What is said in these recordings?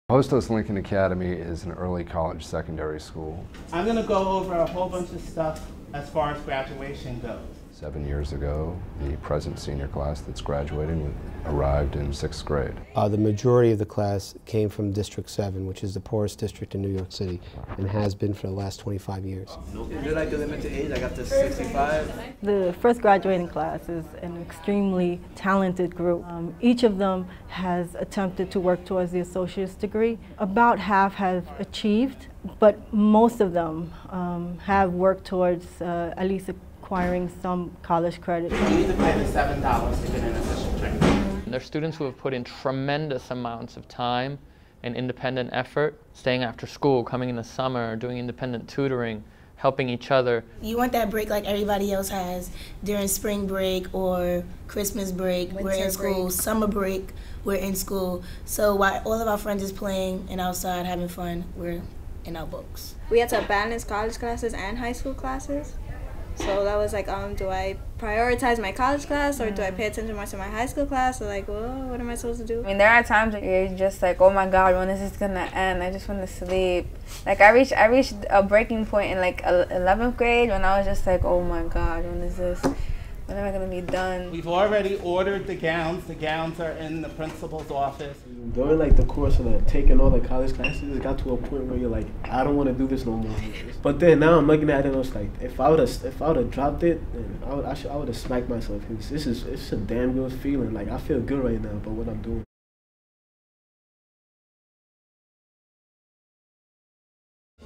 Hostos Lincoln Academy is an early college secondary school. I'm going to go over a whole bunch of stuff as far as graduation goes. 7 years ago, the present senior class that's graduating arrived in 6th grade. The majority of the class came from District 7, which is the poorest district in New York City, and has been for the last 25 years. Is there like a limit to age? I got this 65. The first graduating class is an extremely talented group. Each of them has attempted to work towards the associate's degree. About half have achieved, but most of them have worked towards at least acquiring some college credit. You need to pay the $7 to get an official training. They're students who have put in tremendous amounts of time and independent effort, staying after school, coming in the summer, doing independent tutoring, helping each other. You want that break like everybody else has during spring break or Christmas break. We're in school. Summer break, we're in school. So while all of our friends is playing and outside having fun, we're in our books. We had to balance college classes and high school classes. So that was like, do I prioritize my college class or do I pay attention more to my high school class? Or like, well, what am I supposed to do? I mean, there are times where you're just like, oh my God, when is this gonna end? I just want to sleep. Like I reached a breaking point in like 11th grade when I was just like, oh my God, when is this? When am I gonna be done? We've already ordered the gowns. The gowns are in the principal's office. During like the course of taking all the college classes, it got to a point where you're like, I don't want to do this no more. But then now I'm looking at it and it's like, if I would have dropped it, then I would have smacked myself. It's a damn good feeling. Like I feel good right now about what I'm doing.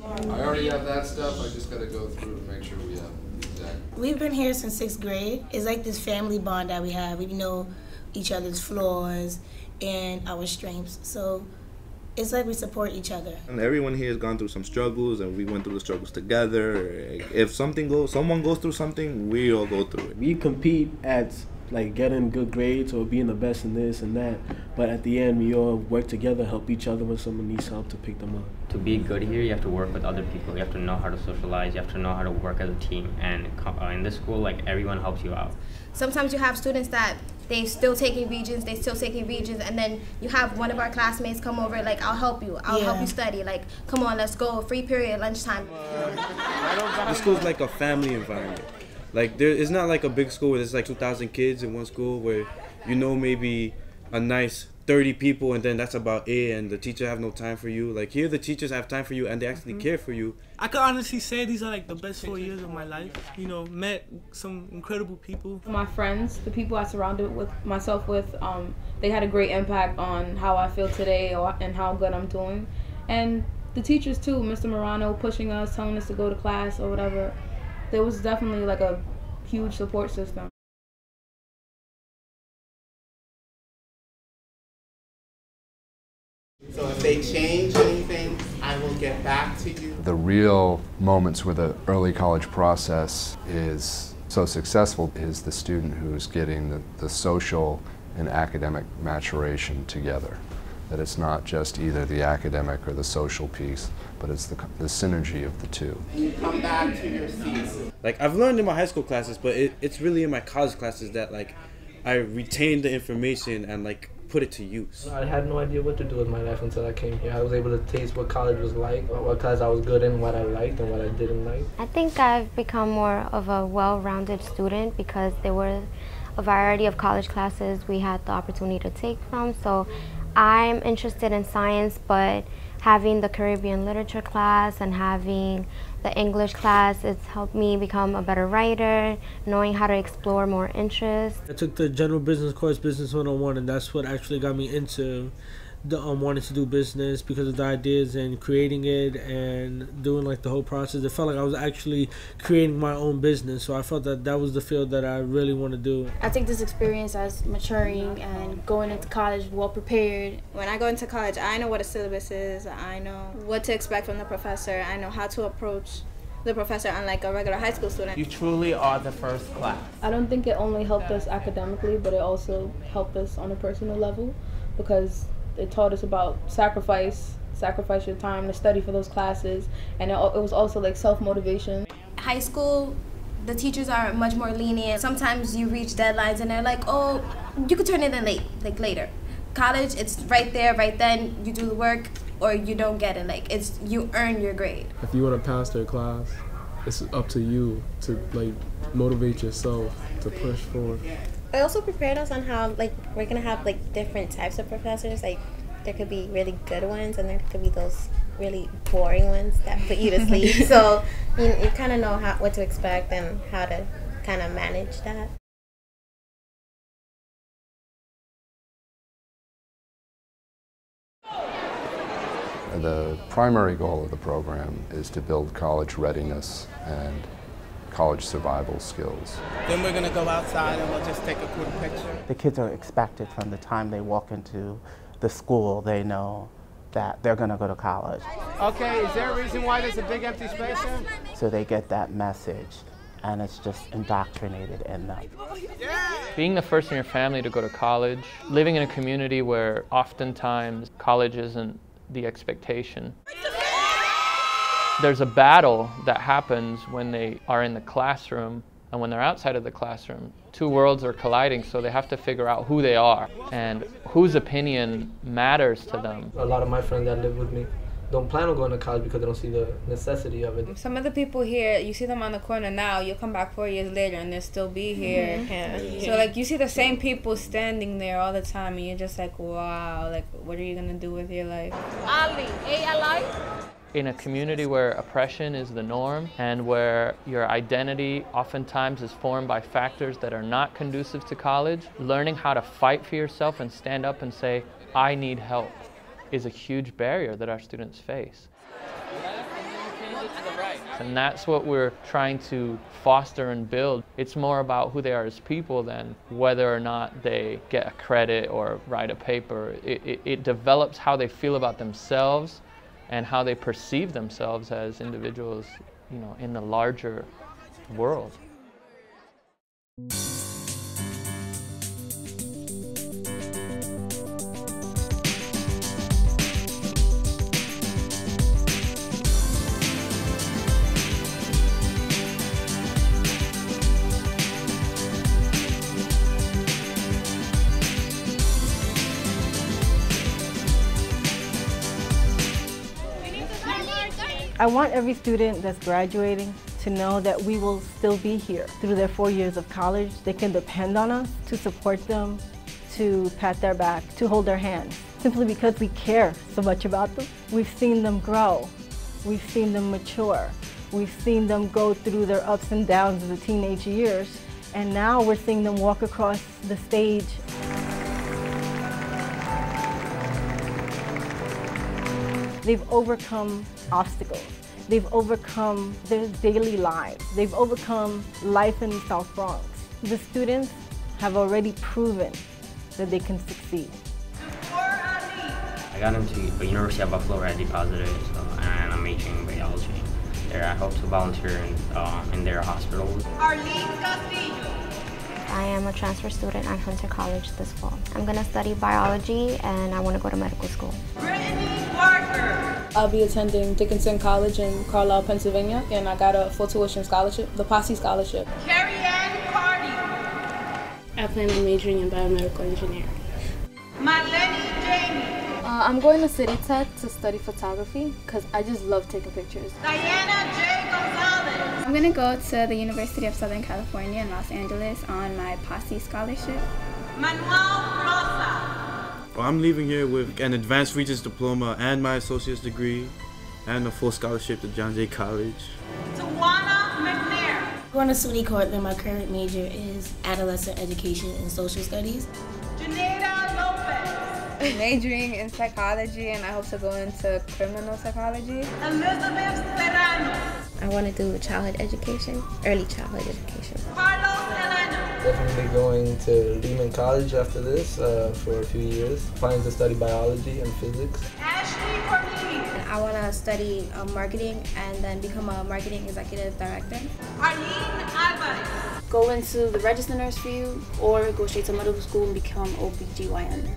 I already have that stuff. I just got to go through to make sure we have the exact. We've been here since 6th grade. It's like this family bond that we have. We know each other's flaws and our strengths. So it's like we support each other. And everyone here has gone through some struggles, and we went through the struggles together. If someone goes through something, we all go through it. We compete at like getting good grades or being the best in this and that, but at the end we all work together, help each other when someone needs help to pick them up. To be good here, you have to work with other people. You have to know how to socialize. You have to know how to work as a team. And in this school, like everyone helps you out. Sometimes you have students that they still taking regions, and then you have one of our classmates come over, like, I'll help you study, like, come on, let's go, free period, lunchtime. The school's like a family environment. Like, it's not like a big school where there's like 2,000 kids in one school where you know maybe a nice 30 people and then that's about it, and the teacher have no time for you. Like here, the teachers have time for you and they actually care for you. I could honestly say these are like the best 4 years of my life. You know, met some incredible people. My friends, the people I surrounded myself with, they had a great impact on how I feel today and how good I'm doing. And the teachers too, Mr. Morano pushing us, telling us to go to class or whatever. There was definitely like a huge support system. So if they change anything, I will get back to you. The real moments where the early college process is so successful is the student who's getting the social and academic maturation together. That it's not just either the academic or the social piece, but it's the synergy of the two. And you come back to your seats. Like I've learned in my high school classes, but it's really in my college classes that like I retained the information and like put it to use. I had no idea what to do with my life until I came here. I was able to taste what college was like, what class I was good in, what I liked and what I didn't like. I think I've become more of a well-rounded student because there were a variety of college classes we had the opportunity to take from. So I'm interested in science, but having the Caribbean literature class and having the English class, it's helped me become a better writer, knowing how to explore more interests. I took the general business course, Business 101, and that's what actually got me into wanting to do business because of the ideas and creating it and doing like the whole process. It felt like I was actually creating my own business, so I felt that that was the field that I really want to do. I take this experience as maturing and going into college well prepared. When I go into college, I know what a syllabus is, I know what to expect from the professor, I know how to approach the professor unlike a regular high school student. You truly are the first class. I don't think it only helped us academically, but it also helped us on a personal level because it taught us about sacrifice your time to study for those classes, and it was also like self-motivation. High school, the teachers are much more lenient. Sometimes you reach deadlines and they're like, oh, you could turn it in later. College, it's right there, right then, you do the work, or you don't get it. Like, it's you earn your grade. If you want to pass their class, it's up to you to like motivate yourself to push forward. They also prepared us on how like we're gonna have like different types of professors. Like there could be really good ones, and there could be those really boring ones that put you to sleep. So you kind of know what to expect and how to kind of manage that. The primary goal of the program is to build college readiness and college survival skills. Then we're going to go outside and we'll just take a quick picture. The kids are expected from the time they walk into the school, they know that they're going to go to college. Okay, is there a reason why there's a big empty space here? So they get that message, and it's just indoctrinated in them. Being the first in your family to go to college, living in a community where oftentimes college isn't the expectation. There's a battle that happens when they are in the classroom and when they're outside of the classroom. Two worlds are colliding, so they have to figure out who they are and whose opinion matters to them. A lot of my friends that live with me don't plan on going to college because they don't see the necessity of it. Some of the people here, you see them on the corner now, you'll come back 4 years later and they'll still be here. Mm-hmm. So like you see the same people standing there all the time and you're just like, wow, like what are you gonna do with your life? Ali, A-L-I? In a community where oppression is the norm and where your identity oftentimes is formed by factors that are not conducive to college, learning how to fight for yourself and stand up and say, I need help, is a huge barrier that our students face. And that's what we're trying to foster and build. It's more about who they are as people than whether or not they get a credit or write a paper. It develops how they feel about themselves and how they perceive themselves as individuals, you know, in the larger world. I want every student that's graduating to know that we will still be here through their 4 years of college. They can depend on us to support them, to pat their back, to hold their hands, simply because we care so much about them. We've seen them grow. We've seen them mature. We've seen them go through their ups and downs of the teenage years, and now we're seeing them walk across the stage. They've overcome obstacles. They've overcome their daily lives. They've overcome life in the South Bronx. The students have already proven that they can succeed. I got into the University of Buffalo where I did positive, and I'm majoring in biology. There I hope to volunteer in their hospitals. I am a transfer student at Hunter College this fall. I'm going to study biology and I want to go to medical school. I'll be attending Dickinson College in Carlisle, Pennsylvania, and I got a full tuition scholarship, the Posse Scholarship. I plan on majoring in biomedical engineering. I'm going to City Tech to study photography because I just love taking pictures. I'm going to go to the University of Southern California in Los Angeles on my Posse Scholarship. Well, I'm leaving here with an advanced Regents diploma and my associate's degree and a full scholarship to John Jay College. Going to SUNY Cortland, my current major is adolescent education and social studies. I'm majoring in psychology and I hope to go into criminal psychology. I want to do childhood education, early childhood education. Definitely going to Lehman College after this for a few years. Planning to study biology and physics. I want to study marketing and then become a marketing executive director. Go into the registered nurse field or go straight to medical school and become OBGYN.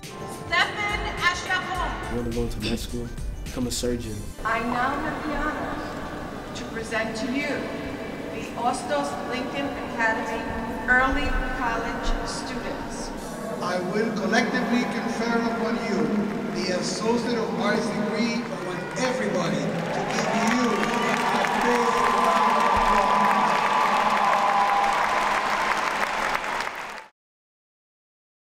I want to go into med school, become a surgeon. I now have the honor to present to you the Hostos Lincoln Academy Early College students. I will collectively confer upon you the Associate of Arts degree everybody.